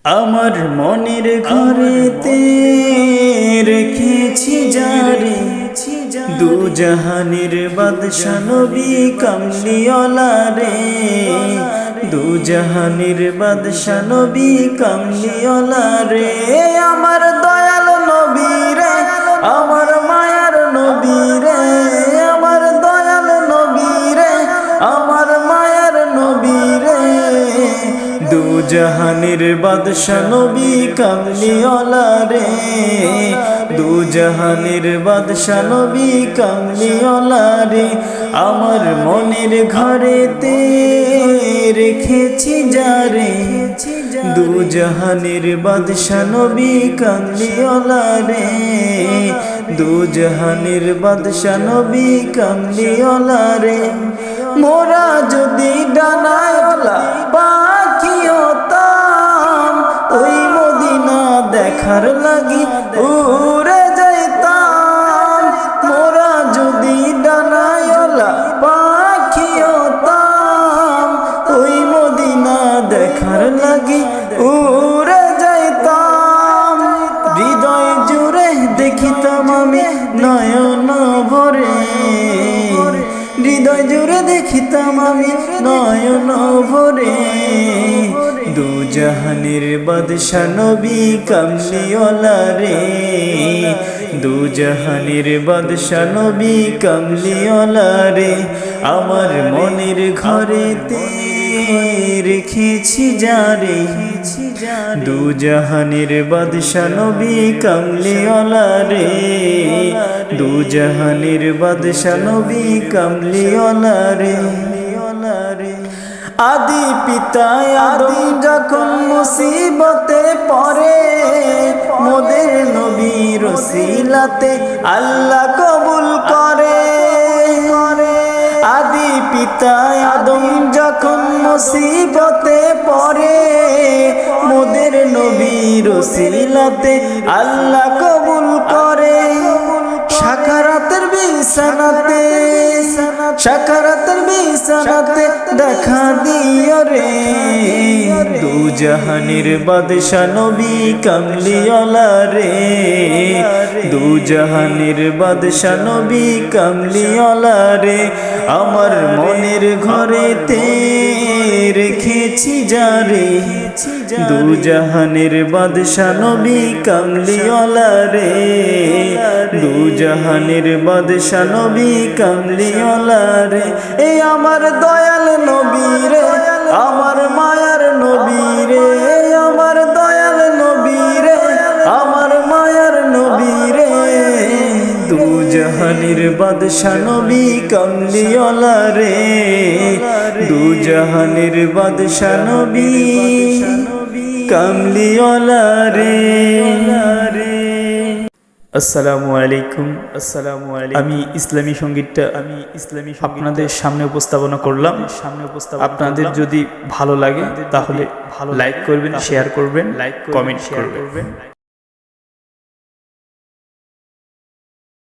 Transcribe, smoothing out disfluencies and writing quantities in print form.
আমার মনের ঘরেতে রেখেছি যারে দু জাহানের বাদশা নবী কামলিওয়ালা রে, দু জাহানের বাদশা নবী কামলিওয়ালা রে। আমার দয়াল নবী রে, আমার মায়ার নবী রে, আমার দয়াল নবী রে, আমার মায়ার নবী রে। দু জাহানের বাদশা নবী কামলিওয়ালা রে, দু জাহানের বাদশা নবী কামলিওয়ালা রে। আমার মনের ঘরেতে রেখেছি যারে দু জাহানের বাদশা নবী কামলিওয়ালা রে, দু জাহানের বাদশা নবী কামলিওয়ালা রে। মোরা যদি ডানায়ওয়ালা পাখি হতাম, ওই মদিনা দেখার লাগি উড়ে যাইতাম। মোরা যদি ডানায়ওয়ালা পাখি হতাম, ওই মদিনা দেখার লাগি উড়ে যাইতাম। হৃদয় জুড়ে দেখিতাম আমি নয়ন ভরে, হৃদয় জুড়ে দেখিতাম আমি নয়ন ভরে। দু জাহানের বাদশা নবী কামলিওয়ালা রে, দু জাহানের বাদশা নবী কামলিওয়ালা রে। আমার মনের ঘরেতে রেখেছি যারে দু জাহানের বাদশা নবী কামলিওয়ালা রে, দু জাহানের বাদশা নবী কামলিওয়ালা রে। আদি পিতা আদম যখন মুসিবতে পড়ে, মোদের নবীর ওসিলাতে আল্লাহ কবুল করে। আদি পিতা আদম যখন মুসিবতে পড়ে, মোদের নবীর ওসিলাতে আল্লাহ কবুল করে। সাকারাতের বিছানাতে, সাকারাতের বিছানাতে দেখা দিও রে, দু জাহানের বাদশা নবী কামলিওয়ালা রে, দু জাহানের বাদশা নবী কামলিওয়ালা রে। আমার মনের ঘরেতে রেখেছি যারে দু জাহানের বাদশা নবী কামলিওয়ালা রে, দু জাহানের বাদশা নবী কামলিওয়ালা রে। এ আমার দয়াল নবী রে, আমার মায়ার নবী রে, আমার দয়াল নবী রে, আমার মায়ার নবী রে। দু জাহানের বাদশা নবী কামলিওয়ালা রে, দু জাহানের বাদশা নবী কামলিওয়ালা রে। আসসালামু আলাইকুম। আমি ইসলামী সঙ্গীতটা আপনাদের সামনে উপস্থাপনা করলাম। আপনাদের যদি ভালো লাগে তাহলে লাইক করবেন, শেয়ার করবেন, কমেন্ট করবেন।